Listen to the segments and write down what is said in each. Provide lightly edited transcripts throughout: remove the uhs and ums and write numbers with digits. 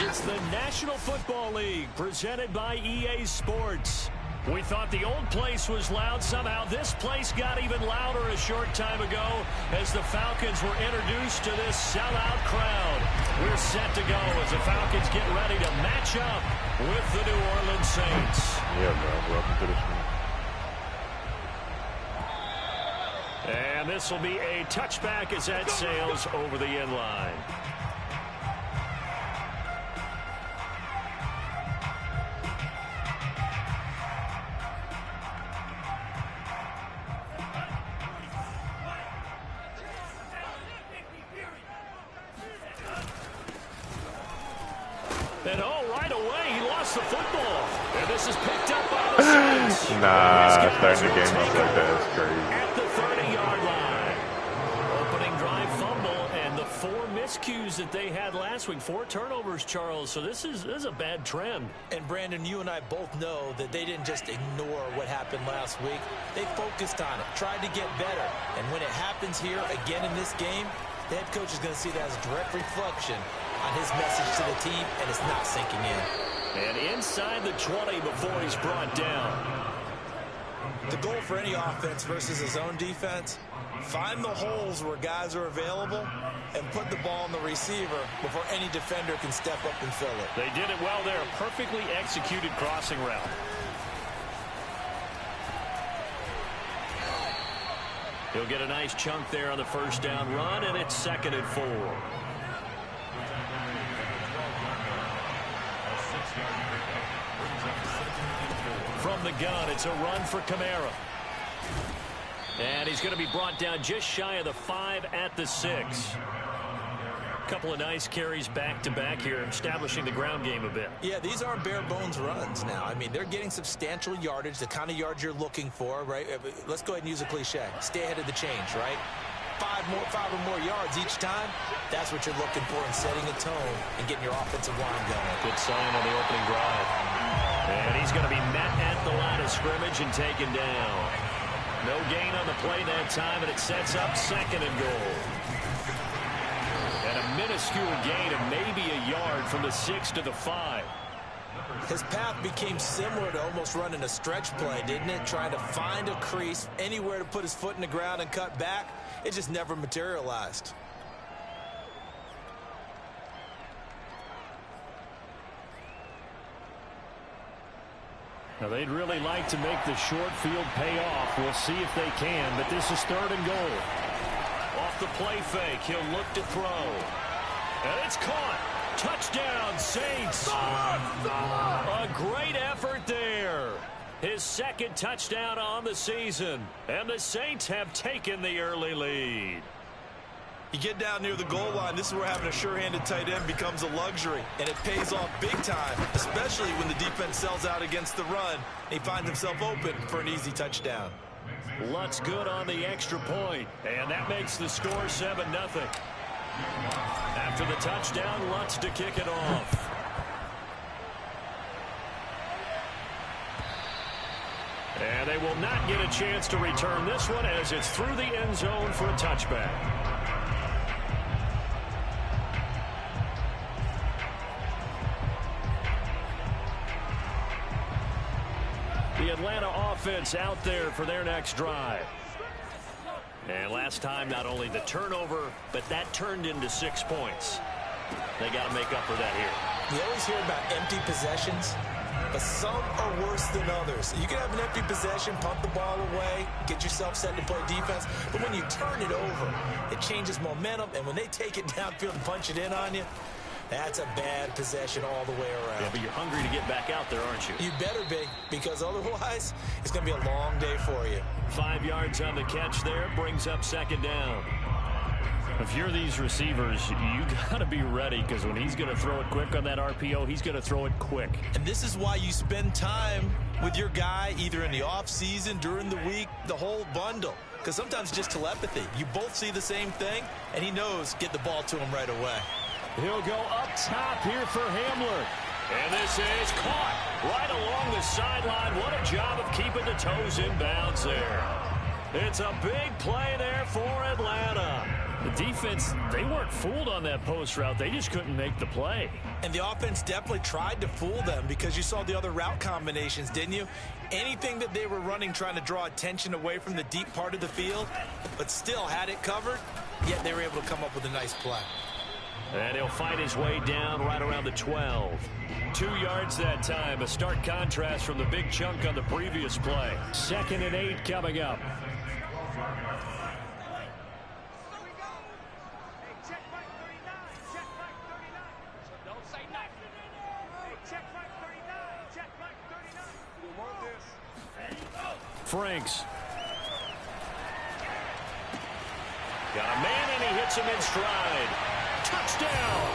It's the National Football League presented by EA Sports. We thought the old place was loud. Somehow this place got even louder a short time ago as the Falcons were introduced to this sellout crowd. We're set to go as the Falcons get ready to match up with the New Orleans Saints. Yeah, bro. Welcome to the stream. And this will be a touchback as that sails over the end line. And right away, he lost the football. And this is picked up by the Saints. Nah, starting the game off like that is crazy. At the 30-yard line. Opening drive fumble and the 4 miscues that they had last week. 4 turnovers, Charles. So this is a bad trend. And Brandon, you and I both know that they didn't just ignore what happened last week. They focused on it, tried to get better. And when it happens here again in this game, the head coach is going to see that as a direct reflection on his message to the team, and it's not sinking in. And inside the 20 before he's brought down. The goal for any offense versus his own defense, find the holes where guys are available and put the ball on the receiver before any defender can step up and fill it. They did it well there. A perfectly executed crossing route. He'll get a nice chunk there on the first down run, and it's 2nd and 4. From the gun, it's a run for Kamara. And he's going to be brought down just shy of the 5 at the 6. Couple of nice carries back-to-back here, establishing the ground game a bit. Yeah, these aren't bare-bones runs now. I mean, they're getting substantial yardage, the kind of yards you're looking for, right? Let's go ahead and use a cliche. Stay ahead of the change, right? 5 or more yards each time, that's what you're looking for in setting a tone and getting your offensive line going. Good sign on the opening drive. And he's going to be met at the line of scrimmage and taken down. No gain on the play that time, and it sets up 2nd and goal. And a minuscule gain of maybe a yard from the 6 to the 5. His path became similar to almost running a stretch play, didn't it? Trying to find a crease, anywhere to put his foot in the ground and cut back. It just never materialized. Now, they'd really like to make the short field pay off. We'll see if they can, but this is 3rd and goal. Off the play fake, he'll look to throw. And it's caught. Touchdown, Saints. A great effort there. His 2nd touchdown on the season. And the Saints have taken the early lead. You get down near the goal line, this is where having a sure-handed tight end becomes a luxury, and it pays off big time, especially when the defense sells out against the run. He finds himself open for an easy touchdown. Lutz good on the extra point, and that makes the score 7-0. After the touchdown, Lutz to kick it off. And they will not get a chance to return this one as it's through the end zone for a touchback. The Atlanta offense out there for their next drive. And last time, not only the turnover, but that turned into 6 points. They got to make up for that here. You always hear about empty possessions, but some are worse than others. You can have an empty possession, pump the ball away, get yourself set to play defense, but when you turn it over, it changes momentum, and when they take it downfield and punch it in on you, that's a bad possession all the way around. Yeah, but you're hungry to get back out there, aren't you? You better be, because otherwise, it's going to be a long day for you. 5 yards on the catch there, brings up 2nd down. If you're these receivers, you got to be ready, because when he's going to throw it quick on that RPO, he's going to throw it quick. And this is why you spend time with your guy, either in the offseason, during the week, the whole bundle. Because sometimes just telepathy. You both see the same thing, and he knows get the ball to him right away. He'll go up top here for Hamler. And this is caught right along the sideline. What a job of keeping the toes in bounds there. It's a big play there for Atlanta. The defense, they weren't fooled on that post route. They just couldn't make the play. And the offense definitely tried to fool them because you saw the other route combinations, didn't you? Anything that they were running trying to draw attention away from the deep part of the field, but still had it covered, yet they were able to come up with a nice play. And he'll fight his way down right around the 12. 2 yards that time. A stark contrast from the big chunk on the previous play. 2nd and 8 coming up. Franks. Got a man, and he hits him in stride. Touchdown!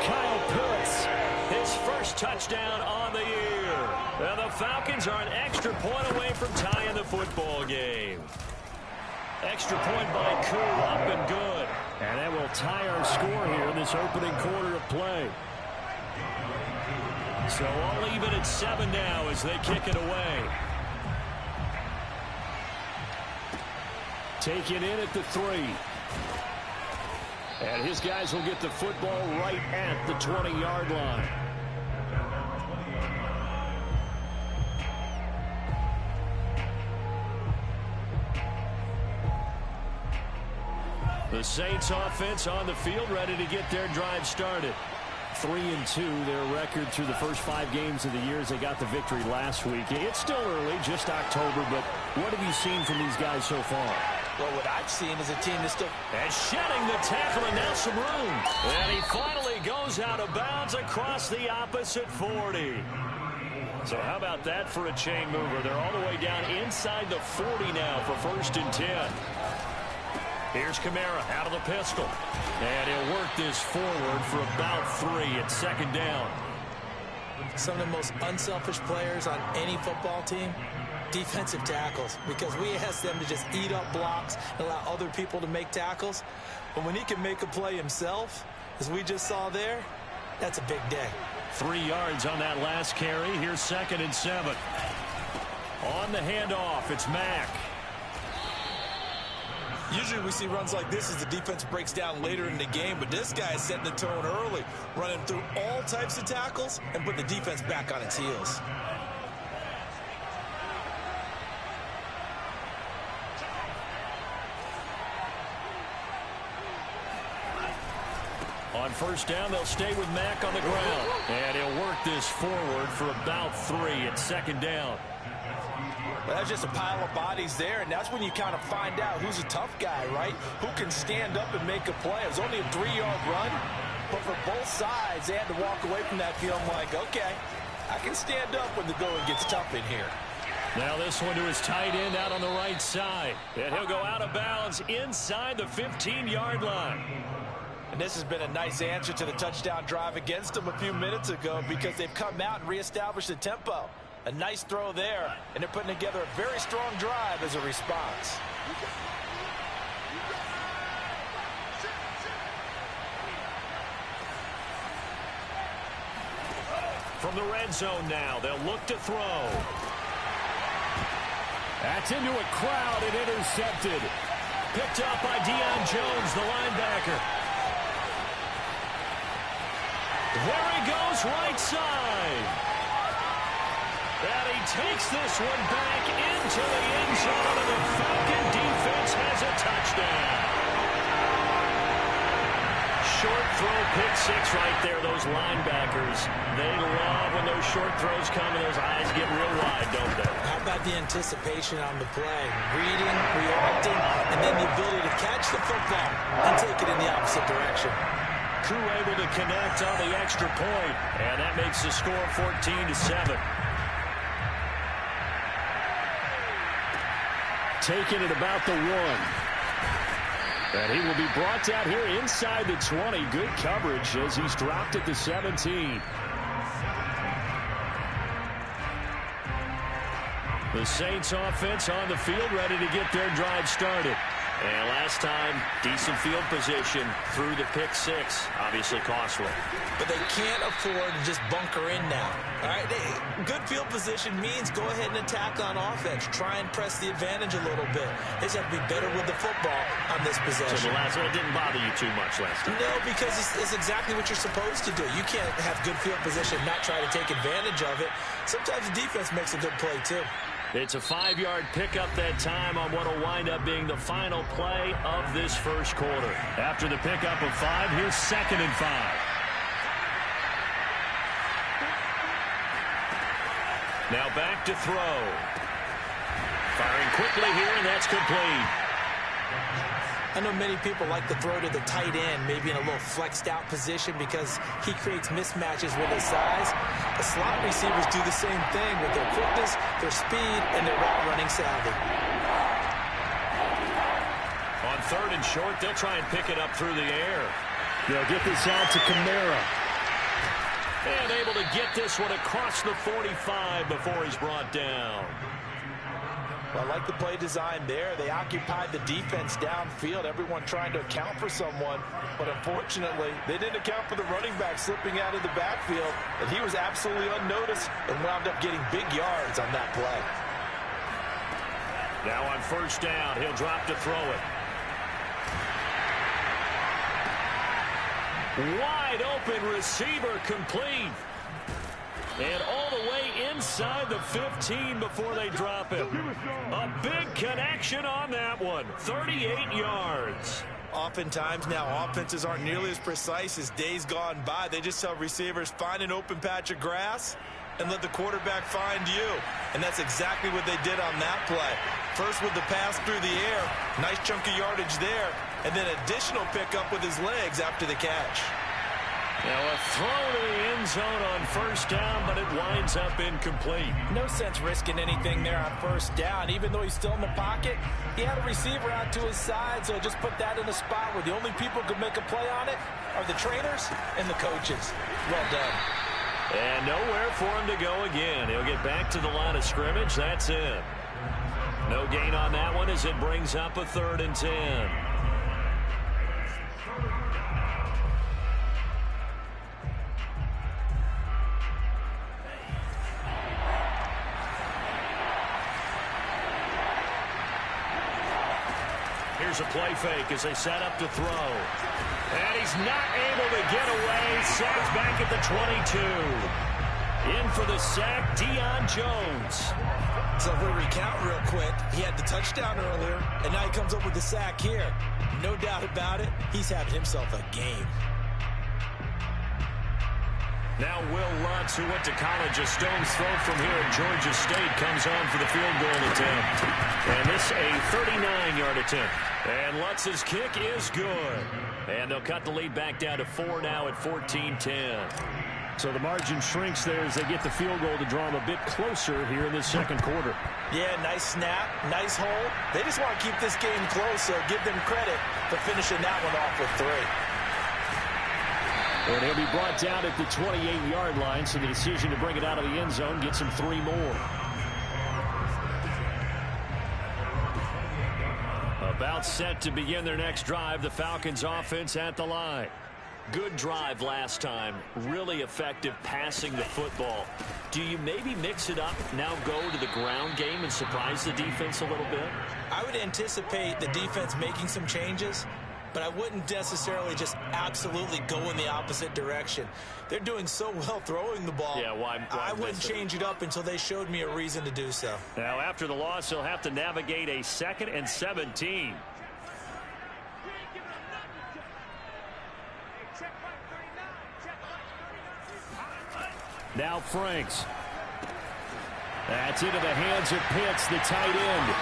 Kyle Pitts, his first touchdown on the year. And the Falcons are an extra point away from tying the football game. Extra point by Koo, up and good. And that will tie our score here in this opening quarter of play. So all even at 7 now as they kick it away. Taken in at the 3. And his guys will get the football right at the 20-yard line. The Saints offense on the field, ready to get their drive started. 3-2, their record through the first 5 games of the year as they got the victory last week. It's still early, just October, but what have you seen from these guys so far? Well, what I've seen is a team that's still... And shedding the tackle, and now some room. And he finally goes out of bounds across the opposite 40. So how about that for a chain mover? They're all the way down inside the 40 now for 1st and 10. Here's Kamara out of the pistol. And he'll work this forward for about 3 at 2nd down. Some of the most unselfish players on any football team, defensive tackles, because we ask them to just eat up blocks and allow other people to make tackles. But when he can make a play himself, as we just saw there, that's a big day. 3 yards on that last carry. Here's 2nd and 7. On the handoff, it's Mack. Usually we see runs like this as the defense breaks down later in the game, but this guy is setting the tone early, running through all types of tackles and put the defense back on its heels. On 1st down, they'll stay with Mack on the ground. And he'll work this forward for about 3 at 2nd down. Well, that's just a pile of bodies there, and that's when you kind of find out who's a tough guy, right? Who can stand up and make a play. It was only a 3-yard run, but for both sides, they had to walk away from that field like, okay, I can stand up when the going gets tough in here. Now this one to his tight end out on the right side. And he'll go out of bounds inside the 15-yard line. And this has been a nice answer to the touchdown drive against them a few minutes ago because they've come out and reestablished the tempo. A nice throw there, and they're putting together a very strong drive as a response. From the red zone now, they'll look to throw. That's into a crowd and intercepted. Picked up by Deion Jones, the linebacker. There he goes, right side. And he takes this one back into the end zone, and the Falcon defense has a touchdown. Short throw, pick 6 right there. Those linebackers, they love when those short throws come and those eyes get real wide, don't they? How about the anticipation on the play? Reading, reacting, and then the ability to catch the football and take it in the opposite direction. Koo able to connect on the extra point, and that makes the score 14-7. Taken at about the 1. And he will be brought down here inside the 20. Good coverage as he's dropped at the 17. The Saints offense on the field ready to get their drive started. And last time, decent field position through the pick six. Obviously costly. But they can't afford to just bunker in now. All right, good field position means go ahead and attack on offense. Try and press the advantage a little bit. They just have to be better with the football on this possession. So the last one didn't bother you too much last time? No, because it's exactly what you're supposed to do. You can't have good field position and not try to take advantage of it. Sometimes the defense makes a good play, too. It's a 5-yard pickup that time on what will wind up being the final play of this first quarter. After the pickup of 5, here's 2nd and 5. Now back to throw. Firing quickly here, and that's complete. I know many people like to throw to the tight end, maybe in a little flexed out position because he creates mismatches with his size. The slot receivers do the same thing with their quickness, their speed, and their route running savvy. On 3rd and short, they'll try and pick it up through the air. They'll get this out to Kamara. And able to get this one across the 45 before he's brought down. Well, I like the play design there. They occupied the defense downfield, everyone trying to account for someone. But unfortunately, they didn't account for the running back slipping out of the backfield. And he was absolutely unnoticed and wound up getting big yards on that play. Now on 1st down, he'll drop to throw it. Wide open receiver complete. And all the way inside the 15 before they drop him. A big connection on that one. 38 yards. Oftentimes now offenses aren't nearly as precise as days gone by. They just tell receivers, find an open patch of grass and let the quarterback find you. And that's exactly what they did on that play. First with the pass through the air. Nice chunk of yardage there. And then additional pickup with his legs after the catch. Now a throw to the end zone on 1st down, but it winds up incomplete. No sense risking anything there on 1st down. Even though he's still in the pocket, he had a receiver out to his side, so just put that in a spot where the only people who could make a play on it are the trainers and the coaches. Well done. And nowhere for him to go again. He'll get back to the line of scrimmage. That's it. No gain on that one as it brings up a 3rd and 10. Here's a play fake as they set up to throw. And he's not able to get away. Sacked back at the 22. In for the sack, Deion Jones. So if we recount real quick, he had the touchdown earlier, and now he comes up with the sack here. No doubt about it, he's having himself a game. Now Will Lutz, who went to college a stone's throw from here at Georgia State, comes on for the field goal attempt. And this a 39-yard attempt. And Lutz's kick is good. And they'll cut the lead back down to 4 now at 14-10. So the margin shrinks there as they get the field goal to draw them a bit closer here in the 2nd quarter. Yeah, nice snap, nice hold. They just want to keep this game close, so give them credit for finishing that one off with 3. And he'll be brought down at the 28-yard line, so the decision to bring it out of the end zone gets him 3 more. About set to begin their next drive, the Falcons offense at the line. Good drive last time. Really effective passing the football. Do you maybe mix it up, now go to the ground game and surprise the defense a little bit? I would anticipate the defense making some changes, but I wouldn't necessarily just absolutely go in the opposite direction. They're doing so well throwing the ball. Yeah, why I wouldn't change it up until they showed me a reason to do so. Now, after the loss, he'll have to navigate a 2nd and 17. Now Franks. That's into the hands of Pitts, the tight end.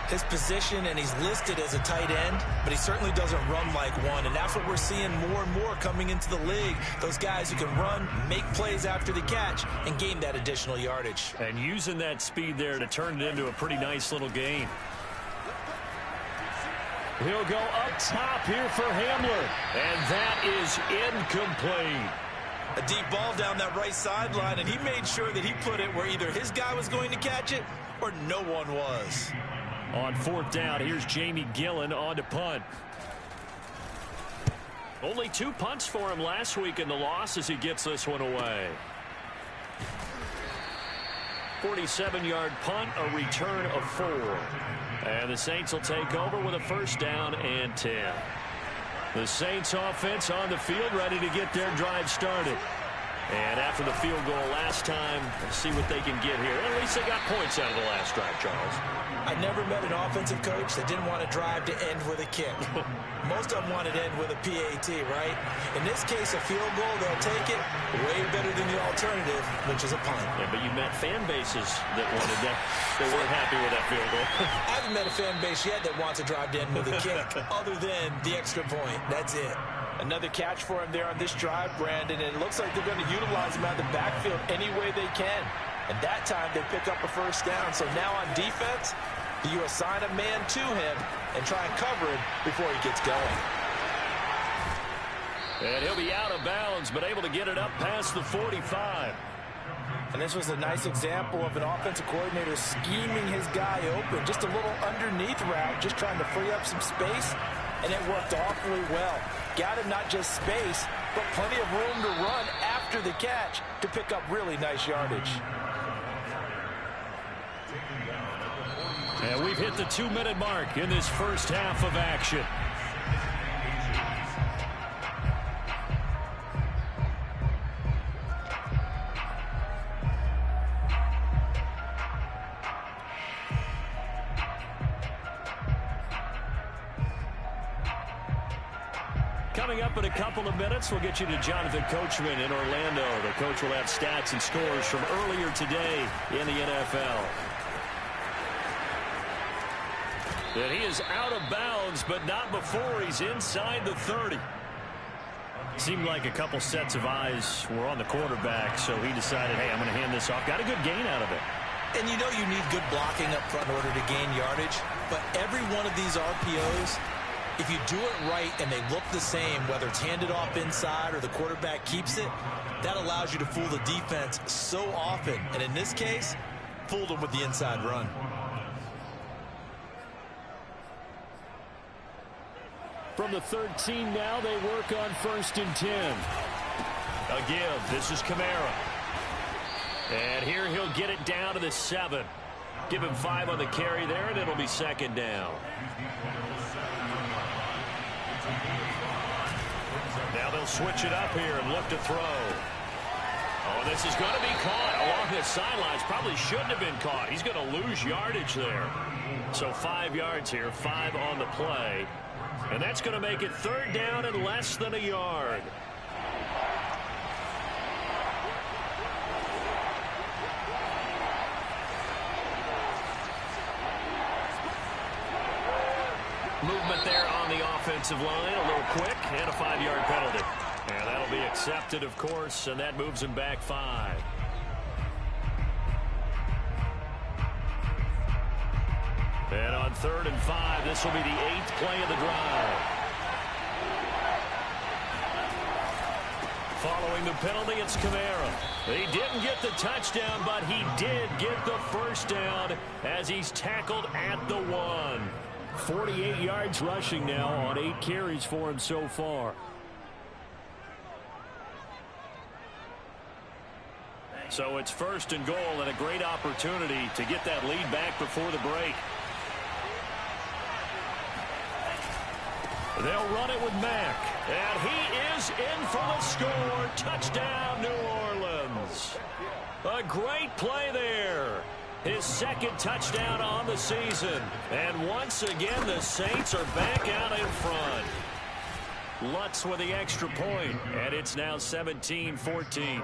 His position, and he's listed as a tight end, but he certainly doesn't run like one, and that's what we're seeing more and more coming into the league. Those guys who can run, make plays after the catch, and gain that additional yardage. And using that speed there to turn it into a pretty nice little gain. He'll go up top here for Hamler, and that is incomplete. A deep ball down that right sideline, and he made sure that he put it where either his guy was going to catch it or no one was. On 4th down, here's Jamie Gillen on to punt. Only 2 punts for him last week in the loss as he gets this one away. 47-yard punt, a return of 4. And the Saints will take over with a 1st down and 10. The Saints offense on the field, ready to get their drive started. And after the field goal last time, let's see what they can get here. At least they got points out of the last drive, Charles. I never met an offensive coach that didn't want a drive to end with a kick. Most of them wanted to end with a PAT, right? In this case, a field goal, they'll take it way better than the alternative, which is a punt. Yeah, but you met fan bases that wanted that. They weren't happy with that field goal. I haven't met a fan base yet that wants a drive to end with a kick, other than the extra point. That's it. Another catch for him there on this drive, Brandon, and it looks like they're going to utilize him out of the backfield any way they can. And that time, they pick up a 1st down. So now on defense, you assign a man to him and try and cover him before he gets going. And he'll be out of bounds, but able to get it up past the 45. And this was a nice example of an offensive coordinator scheming his guy open. Just a little underneath route, just trying to free up some space, and it worked awfully well. Got him not just space, but plenty of room to run after the catch to pick up really nice yardage. And we've hit the 2-minute mark in this first half of action. Coming up in a couple of minutes, we'll get you to Jonathan Coachman in Orlando. The coach will have stats and scores from earlier today in the NFL. And he is out of bounds, but not before he's inside the 30. Seemed like a couple sets of eyes were on the quarterback, so he decided, hey, I'm going to hand this off. Got a good gain out of it. And you know you need good blocking up front in order to gain yardage, but every one of these RPOs, if you do it right and they look the same, whether it's handed off inside or the quarterback keeps it, that allows you to fool the defense so often. And in this case, fooled them with the inside run. From the 13 now, they work on 1st and 10. A give. This is Kamara. And here he'll get it down to the 7. Give him 5 on the carry there, and it'll be 2nd down. Now they'll switch it up here and look to throw. Oh, this is going to be caught along the sidelines. Probably shouldn't have been caught. He's going to lose yardage there. So 5 yards here, 5 on the play. And that's going to make it 3rd down and less than a yard. Movement there on the offensive line, a little quick, and a 5-yard penalty. And that'll be accepted, of course, and that moves him back 5. And on 3rd and 5, this will be the 8th play of the drive. Following the penalty, it's Kamara. He didn't get the touchdown, but he did get the 1st down as he's tackled at the 1. 48 yards rushing now on 8 carries for him so far. So it's 1st and goal and a great opportunity to get that lead back before the break. They'll run it with Mack, and he is in for the score. Touchdown, New Orleans. A great play there. His 2nd touchdown on the season. And once again, the Saints are back out in front. Lutz with the extra point, and it's now 17-14.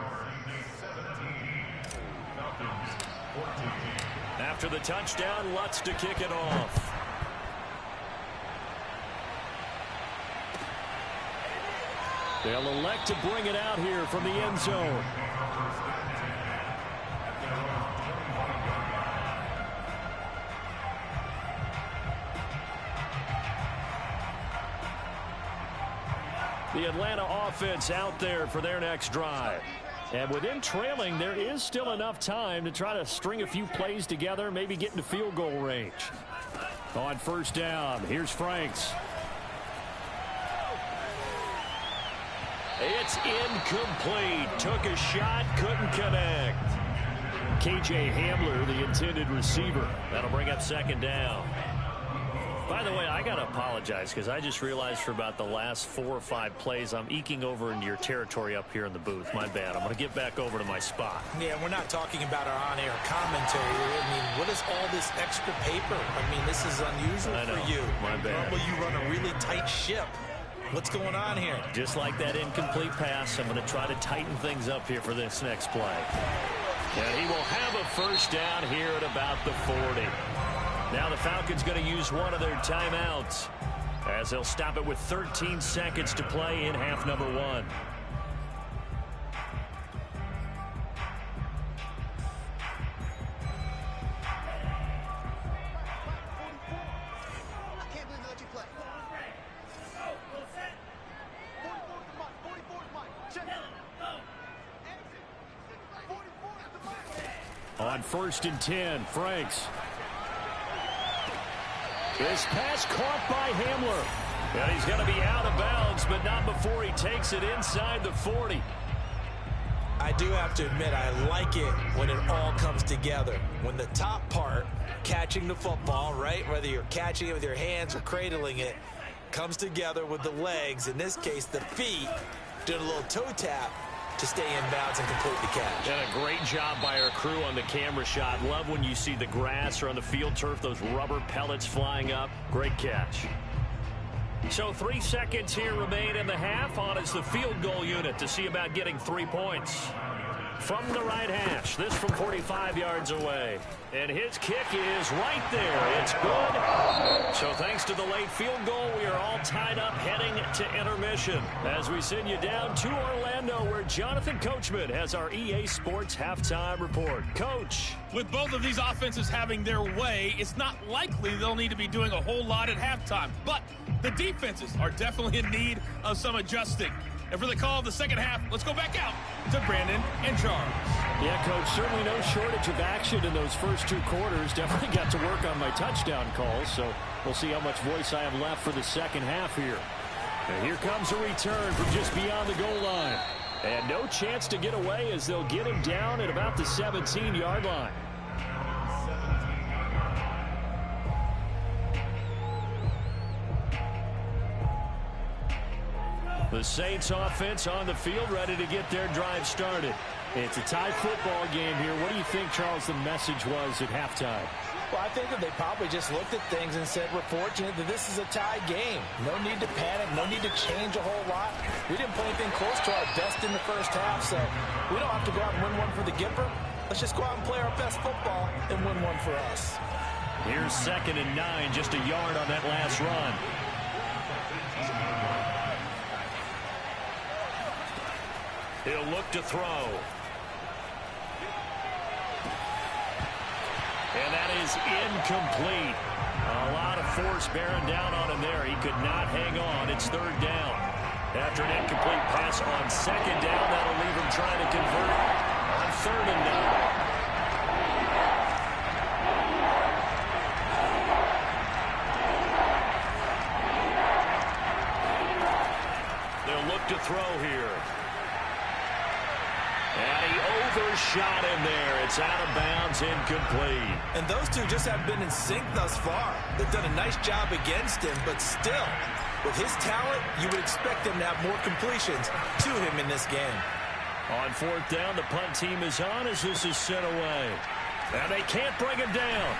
After the touchdown, Lutz to kick it off. They'll elect to bring it out here from the end zone. The Atlanta offense out there for their next drive. And with them trailing, there is still enough time to try to string a few plays together, maybe get into field goal range. On first down, here's Franks. It's incomplete. Took a shot, couldn't connect. KJ Hamler, the intended receiver. That'll bring up second down. By the way, I got to apologize because I just realized for about the last 4 or 5 plays, I'm eking over into your territory up here in the booth. My bad. I'm going to get back over to my spot. Yeah, we're not talking about our on-air commentary. I mean, what is all this extra paper? I mean, this is unusual for you. My bad. Normally you run a really tight ship. What's going on here? Just like that incomplete pass, I'm going to try to tighten things up here for this next play. And he will have a first down here at about the 40. Now the Falcons going to use one of their timeouts as they'll stop it with 13 seconds to play in half number 1. On first and 10, Franks. This pass caught by Hamler. And he's going to be out of bounds, but not before he takes it inside the 40. I do have to admit, I like it when it all comes together. When the top part, catching the football, right, whether you're catching it with your hands or cradling it, comes together with the legs, in this case the feet, doing a little toe tap to stay in bounds and complete the catch. And a great job by our crew on the camera shot. Love when you see the grass or on the field turf, those rubber pellets flying up. Great catch. So 3 seconds here remain in the half. On is the field goal unit to see about getting 3 points. From the right hash, this from 45 yards away. And his kick is right there. It's good. So thanks to the late field goal, we are all tied up heading to intermission as we send you down to Orlando where Jonathan Coachman has our EA Sports halftime report. Coach. With both of these offenses having their way, it's not likely they'll need to be doing a whole lot at halftime. But the defenses are definitely in need of some adjusting. And for the call of the second half, let's go back out to Brandon and Charles. Yeah, Coach, certainly no shortage of action in those first 2 quarters. Definitely got to work on my touchdown calls, so we'll see how much voice I have left for the second half here. And here comes a return from just beyond the goal line. And no chance to get away as they'll get him down at about the 17-yard line. The Saints offense on the field, ready to get their drive started. It's a tie football game here. What do you think, Charles, the message was at halftime? Well, I think that they probably just looked at things and said, we're fortunate that this is a tie game. No need to panic, no need to change a whole lot. We didn't play anything close to our best in the first half, so we don't have to go out and win one for the Gipper. Let's just go out and play our best football and win one for us. Here's 2nd and 9, just a yard on that last run. He'll look to throw. And that is incomplete. A lot of force bearing down on him there. He could not hang on. It's 3rd down. After an incomplete pass on 2nd down, that'll leave him trying to convert on 3rd and 9. They'll look to throw here. And he overshot him there. It's out of bounds, incomplete. And those two just have been in sync thus far. They've done a nice job against him, but still, with his talent, you would expect him to have more completions to him in this game. On 4th down, the punt team is on as this is sent away. And they can't bring him down.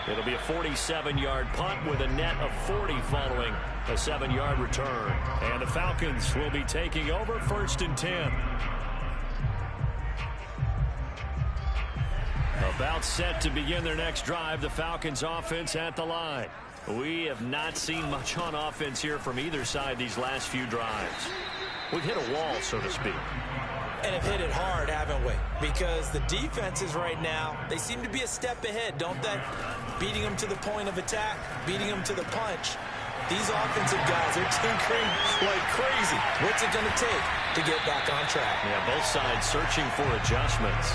It'll be a 47-yard punt with a net of 40 following a 7-yard return. And the Falcons will be taking over 1st and 10. About set to begin their next drive, the Falcons offense at the line. We have not seen much on offense here from either side these last few drives. We've hit a wall, so to speak. And have hit it hard, haven't we? Because the defenses right now, they seem to be a step ahead, don't they? Beating them to the point of attack, beating them to the punch. These offensive guys are tinkering like crazy. What's it going to take to get back on track? Yeah, both sides searching for adjustments.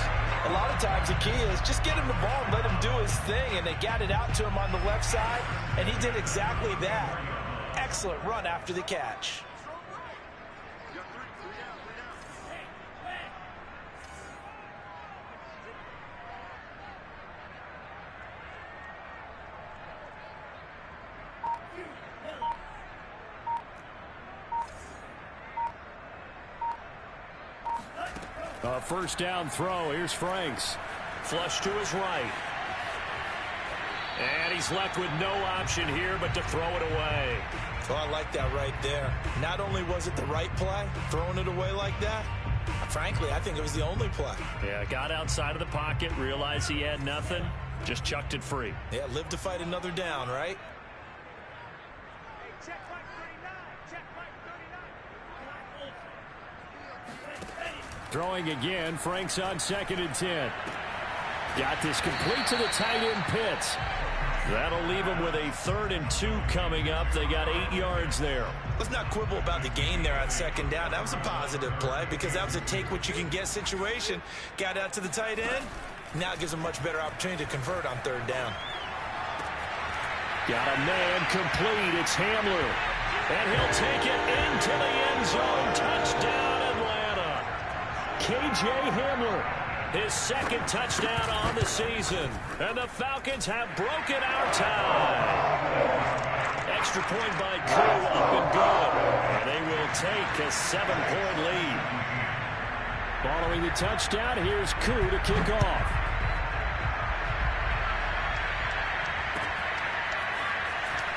A lot of times the key is just get him the ball and let him do his thing, and they got it out to him on the left side, and he did exactly that. Excellent run after the catch. A first down throw. Here's Franks. Flush to his right. And he's left with no option here but to throw it away. Oh, I like that right there. Not only was it the right play, throwing it away like that, frankly, I think it was the only play. Yeah, got outside of the pocket, realized he had nothing, just chucked it free. Yeah, live to fight another down, right? Throwing again, Franks on 2nd and 10. Got this complete to the tight end Pitts. That'll leave them with a 3rd and 2 coming up. They got 8 yards there. Let's not quibble about the gain there on 2nd down. That was a positive play because that was a take-what-you-can-get situation. Got out to the tight end. Now it gives them a much better opportunity to convert on 3rd down. Got a man complete. It's Hamler. And he'll take it into the end zone. Touchdown, Atlanta. K.J. Hamler. His 2nd touchdown on the season. And the Falcons have broken our tie. Extra point by Crew, up and good. And they will take a 7-point lead. Following the touchdown, here's Crew to kick off.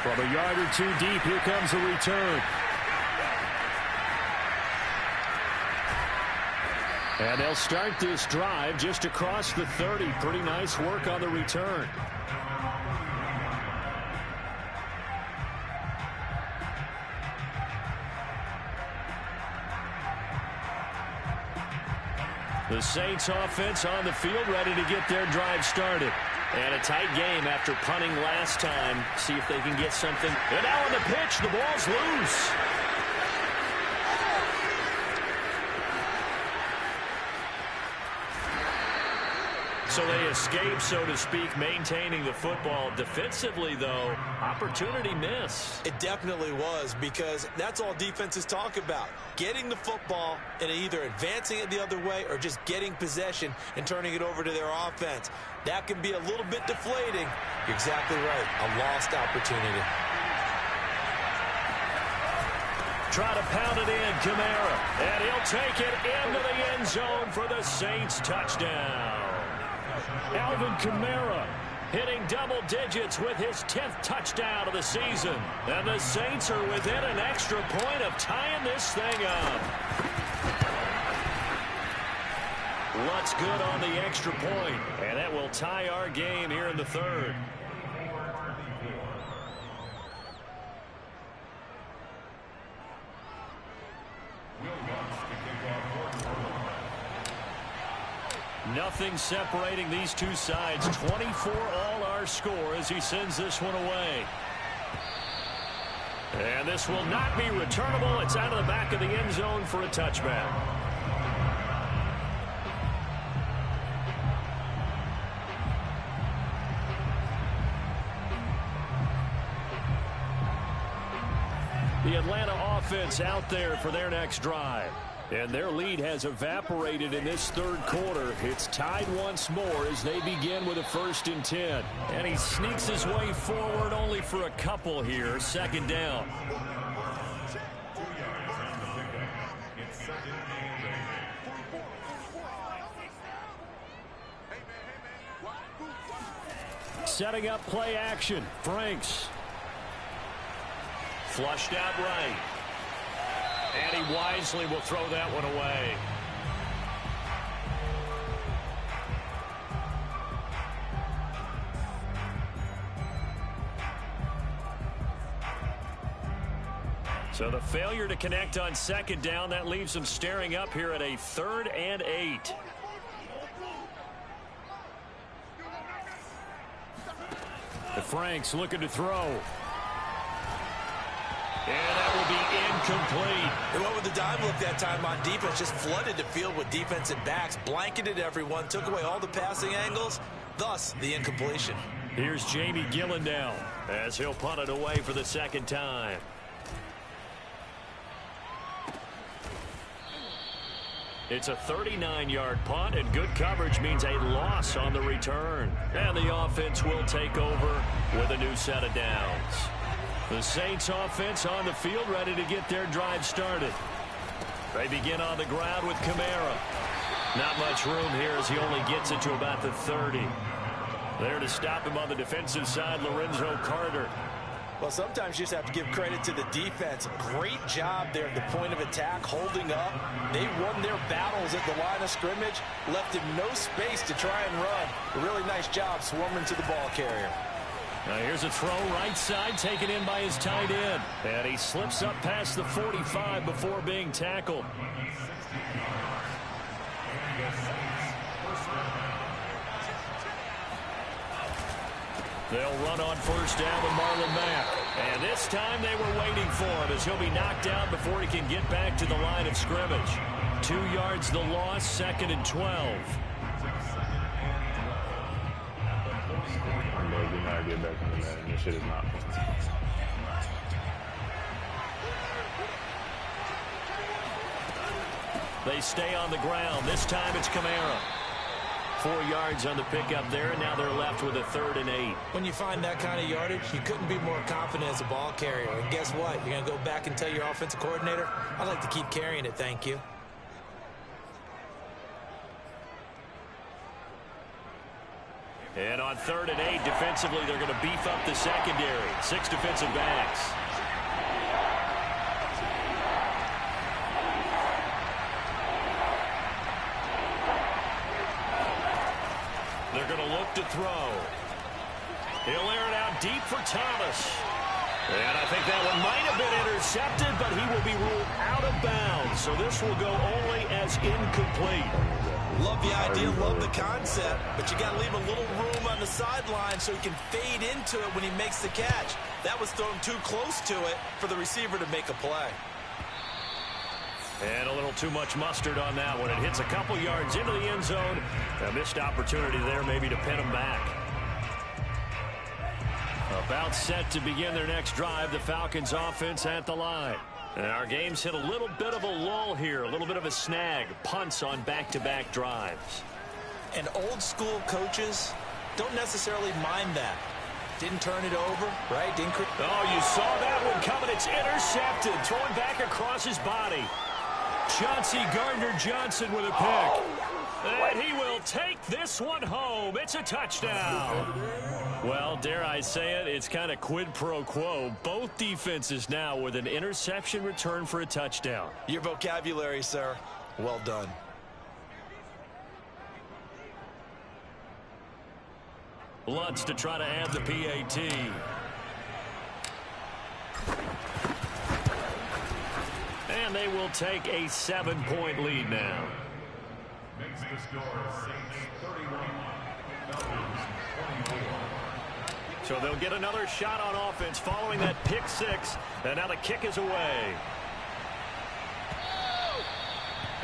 From a yard or 2 deep, here comes the return. And they'll start this drive just across the 30. Pretty nice work on the return. The Saints offense on the field, ready to get their drive started. And a tight game after punting last time. See if they can get something. And now on the pitch, the ball's loose. So they escape, so to speak, maintaining the football. Defensively, though, opportunity miss. It definitely was, because that's all defenses talk about. Getting the football and either advancing it the other way or just getting possession and turning it over to their offense. That can be a little bit deflating. You're exactly right. A lost opportunity. Try to pound it in, Kamara. And he'll take it into the end zone for the Saints touchdown. Alvin Kamara hitting double digits with his 10th touchdown of the season. And the Saints are within an extra point of tying this thing up. What's good on the extra point? And that will tie our game here in the 3rd. Nothing separating these two sides. 24 all our score as he sends this one away. And this will not be returnable. It's out of the back of the end zone for a touchback. The Atlanta offense out there for their next drive. And their lead has evaporated in this 3rd quarter. It's tied once more as they begin with a 1st and 10. And he sneaks his way forward only for a couple here. 2nd down. Setting up play action. Franks. Flushed out right. And he wisely will throw that one away. So the failure to connect on 2nd down, that leaves them staring up here at a 3rd and 8. The Franks looking to throw. And that will be incomplete. They went with the dime look that time on defense, just flooded the field with defensive backs, blanketed everyone, took away all the passing angles, thus the incompletion. Here's Jamie Gillen now as he'll punt it away for the second time. It's a 39-yard punt, and good coverage means a loss on the return. And the offense will take over with a new set of downs. The Saints offense on the field ready to get their drive started. They begin on the ground with Kamara. Not much room here as he only gets it to about the 30. There to stop him on the defensive side, Lorenzo Carter. Well, sometimes you just have to give credit to the defense. Great job there at the point of attack, holding up. They won their battles at the line of scrimmage, left him no space to try and run. A really nice job swarming to the ball carrier. Now here's a throw right side taken in by his tight end. And he slips up past the 45 before being tackled. They'll run on first down with Marlon Mack. And this time they were waiting for him as he'll be knocked down before he can get back to the line of scrimmage. 2 yards the loss, 2nd and 12. Do not get back in the Madden. This shit is not fun. They stay on the ground. This time it's Kamara. 4 yards on the pickup there, and now they're left with a 3rd and 8. When you find that kind of yardage, you couldn't be more confident as a ball carrier. And guess what? You're going to go back and tell your offensive coordinator, I'd like to keep carrying it, thank you. And on 3rd and 8, defensively, they're going to beef up the secondary. 6 defensive backs. They're going to look to throw. He'll air it out deep for Thomas. And I think that one might have been intercepted, but he will be ruled out of bounds. So this will go only as incomplete. Love the idea, love the concept, but you got to leave a little room on the sideline so he can fade into it when he makes the catch. That was thrown too close to it for the receiver to make a play. And a little too much mustard on that one. It hits a couple yards into the end zone. A missed opportunity there maybe to pin him back. About set to begin their next drive, the Falcons offense at the line. And our game's hit a little bit of a lull here, a little bit of a snag. Punts on back-to-back drives. And old school coaches don't necessarily mind that. Didn't turn it over, right? Oh, you saw that one coming. It's intercepted. Thrown back across his body. Chauncey Gardner-Johnson with a pick. And he will take this one home. It's a touchdown. Well, dare I say it, it's kind of quid pro quo. Both defenses now with an interception return for a touchdown. Your vocabulary, sir. Well done. Lutz to try to add the PAT. And they will take a 7-point lead now. Makes the score 31, so they'll get another shot on offense following that pick six. And now the kick is away.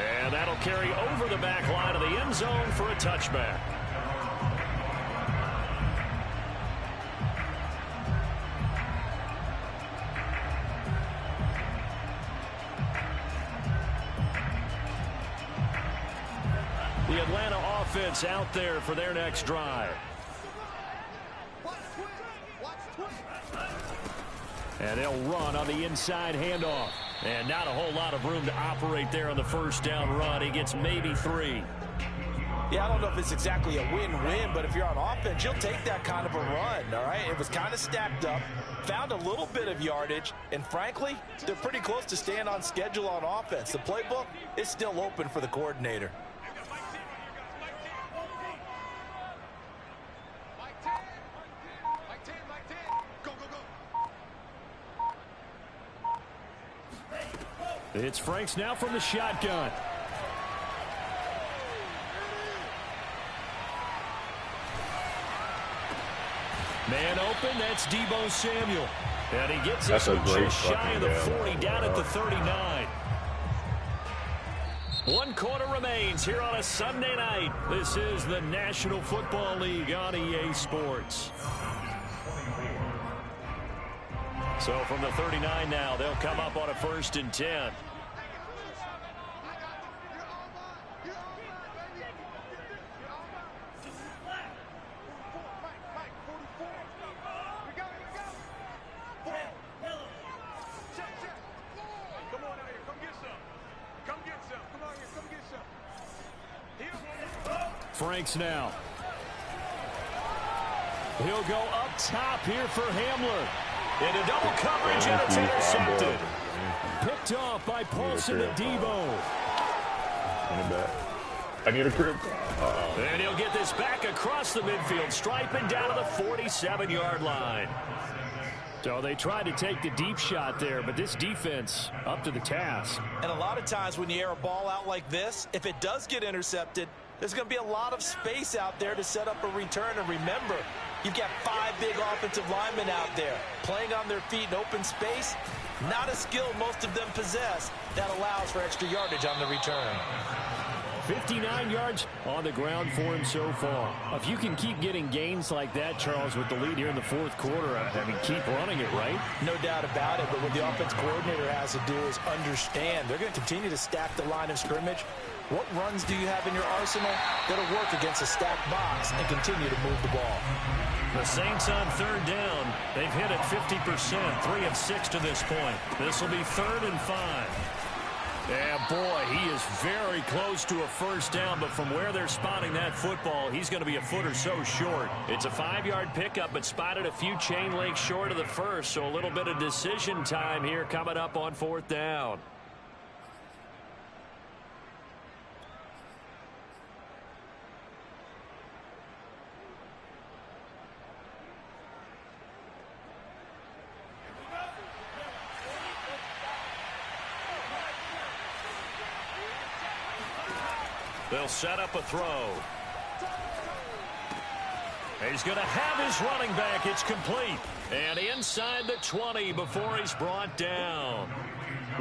And that'll carry over the back line of the end zone for a touchback. The Atlanta offense out there for their next drive. And they'll run on the inside handoff. And not a whole lot of room to operate there on the first down run. He gets maybe 3. Yeah, I don't know if it's exactly a win-win, but if you're on offense, you'll take that kind of a run, all right? It was kind of stacked up, found a little bit of yardage, and frankly, they're pretty close to staying on schedule on offense. The playbook is still open for the coordinator. It's Franks now from the shotgun. Man open, that's Deebo Samuel. And he gets That's it a great just shy of the 40, down at the 39. 1 quarter remains here on a Sunday night. This is the National Football League on EA Sports. So from the 39 now, they'll come up on a 1st and 10. Franks now. He'll go up top here for Hamler. Into double coverage, and it's intercepted. Picked off by Paulson and Devo. I need a crib. And he'll get this back across the midfield stripe and down to the 47-yard line. So they tried to take the deep shot there, but this defense up to the task. And a lot of times when you air a ball out like this, if it does get intercepted, there's going to be a lot of space out there to set up a return. And remember, you've got 5 big offensive linemen out there playing on their feet in open space. Not a skill most of them possess that allows for extra yardage on the return. 59 yards on the ground for him so far. If you can keep getting gains like that, Charles, with the lead here in the 4th quarter, I mean, keep running it, right? No doubt about it, but what the offense coordinator has to do is understand they're going to continue to stack the line of scrimmage. What runs do you have in your arsenal that'll work against a stacked box and continue to move the ball? The Saints on 3rd down. They've hit it 50%, 3 of 6 to this point. This will be 3rd and 5. Yeah, boy, he is very close to a 1st down, but from where they're spotting that football, he's going to be a foot or so short. It's a 5-yard pickup, but spotted a few chain links short of the 1st, so a little bit of decision time here coming up on 4th down. They'll set up a throw. He's going to have his running back. It's complete. And inside the 20 before he's brought down.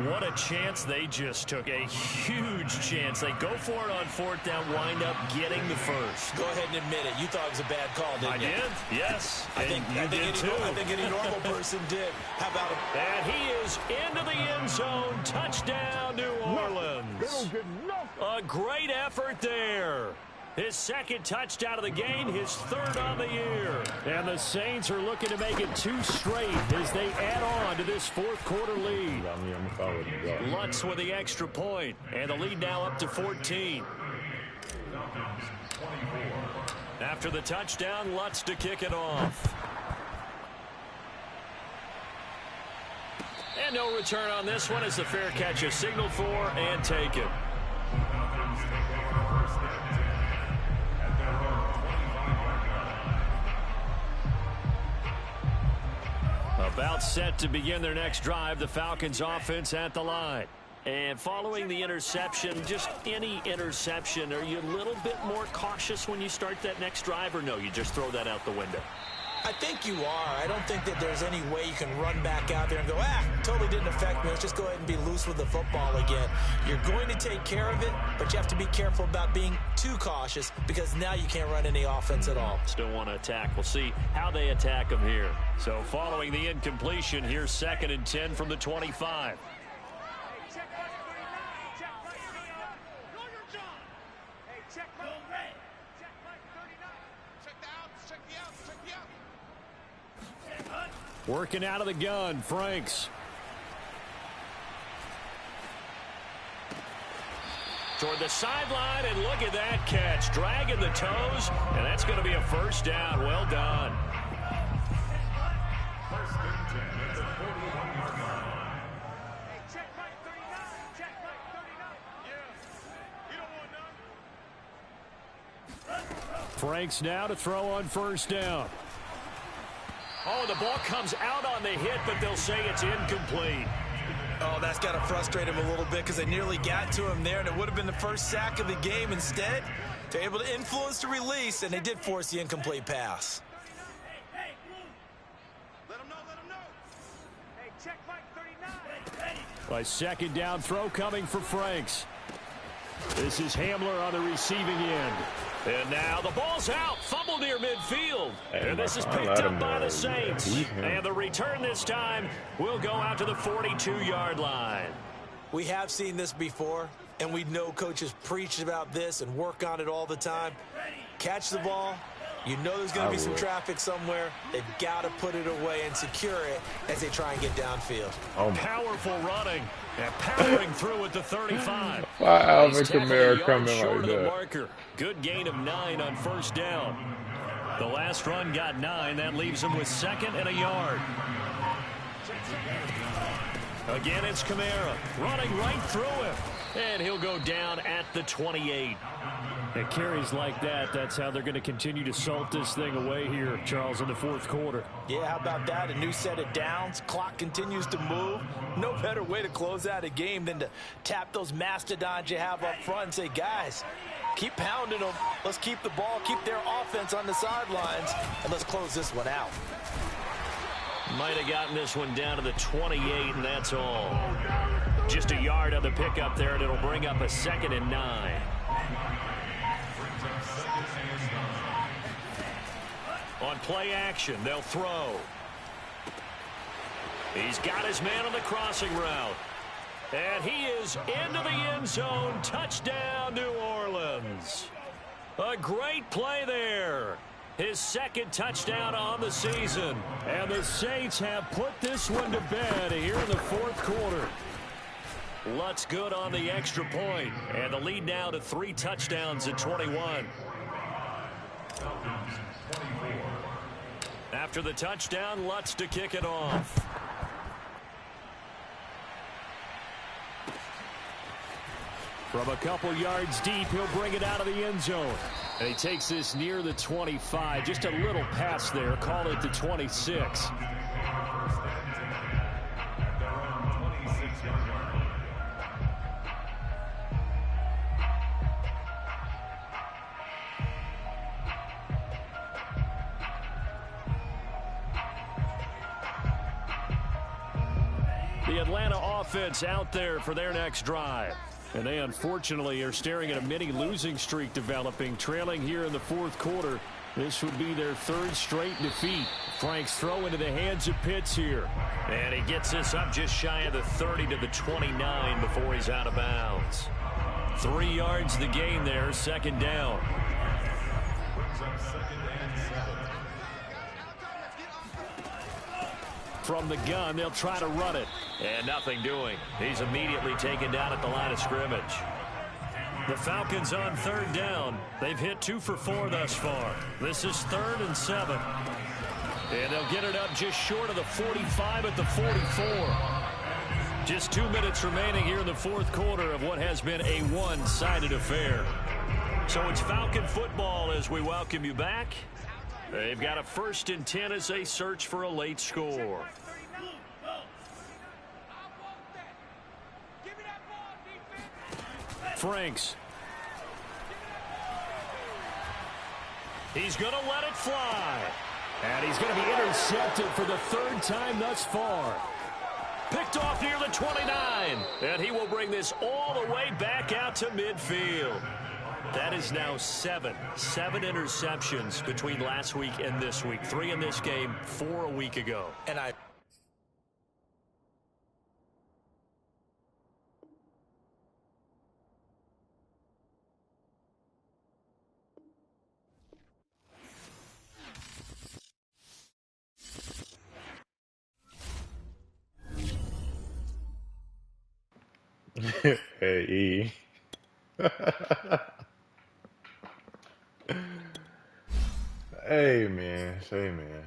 What a chance they just took. A huge chance. They go for it on 4th down, wind up getting the 1st. Go ahead and admit it. You thought it was a bad call, didn't you? I did, yes. I think any normal person did. How about it? And he is into the end zone. Touchdown, New Orleans. A great effort there. His 2nd touchdown of the game, his 3rd on the year. And the Saints are looking to make it 2 straight as they add on to this 4th quarter lead. Lutz with the extra point, and the lead now up to 14. After the touchdown, Lutz to kick it off. And no return on this one as the fair catch is signaled for and taken. About set to begin their next drive, the Falcons offense at the line. And following the interception, just any interception, are you a little bit more cautious when you start that next drive, or no, you just throw that out the window? I think you are. I don't think that there's any way you can run back out there and go, totally didn't affect me. Let's just go ahead and be loose with the football again. You're going to take care of it, but you have to be careful about being too cautious because now you can't run any offense at all. Still want to attack. We'll see how they attack them here. So following the incompletion, here's 2nd and 10 from the 25. Working out of the gun, Franks. Toward the sideline, and look at that catch. Dragging the toes, and that's going to be a 1st down. Well done. Franks now to throw on 1st down. Oh, the ball comes out on the hit, but they'll say it's incomplete. Oh, that's got to frustrate him a little bit because they nearly got to him there, and it would have been the 1st sack of the game. Instead, they're able to influence the release, and they did force the incomplete pass. A second down throw coming for Franks. This is Hamler on the receiving end. And now the ball's out. Fumble near midfield. And this is picked up by the Saints. And the return this time will go out to the 42-yard line. We have seen this before, and we know coaches preach about this and work on it all the time. Catch the ball. You know there's going to be some traffic somewhere. They've got to put it away and secure it as they try and get downfield. Powerful running and powering through at the 35. Why Alvin Kamara coming like that? Marker. Good gain of 9 on first down. The last run got 9. That leaves him with 2nd and a yard. Again, it's Kamara running right through him. And he'll go down at the 28. At carries like that, that's how they're going to continue to salt this thing away here, Charles, in the fourth quarter. Yeah, how about that? A new set of downs. Clock continues to move. No better way to close out a game than to tap those mastodons you have up front and say, guys, keep pounding them. Let's keep the ball, keep their offense on the sidelines, and let's close this one out. Might have gotten this one down to the 28, and that's all. Just a yard on the pickup there, and it'll bring up a 2nd and 9. On play action, they'll throw. He's got his man on the crossing route. And he is into the end zone. Touchdown, New Orleans. A great play there. His 2nd touchdown on the season. And the Saints have put this one to bed here in the fourth quarter. Lutz good on the extra point. And the lead now to 3 touchdowns at 21. After the touchdown, Lutz to kick it off. From a couple yards deep, he'll bring it out of the end zone. And he takes this near the 25. Just a little pass there. Call it the 26. The Atlanta offense out there for their next drive. And they unfortunately are staring at a mini losing streak developing, trailing here in the fourth quarter. This would be their 3rd straight defeat. Frank's throw into the hands of Pitts here. And he gets this up just shy of the 30 to the 29 before he's out of bounds. 3 yards the gain there, 2nd down. From the gun, they'll try to run it. And nothing doing. He's immediately taken down at the line of scrimmage. The Falcons on 3rd down. They've hit 2 for 4 thus far. This is 3rd and 7. And they'll get it up just short of the 45 at the 44. Just 2 minutes remaining here in the fourth quarter of what has been a one-sided affair. So it's Falcon football as we welcome you back. They've got a 1st and 10 as they search for a late score. Franks. He's going to let it fly. And he's going to be intercepted for the 3rd time thus far. Picked off near the 29. And he will bring this all the way back out to midfield. That is now 7 interceptions between last week and this week. 3 in this game, 4 a week ago. And Hey, E. Hey, man. Say, man.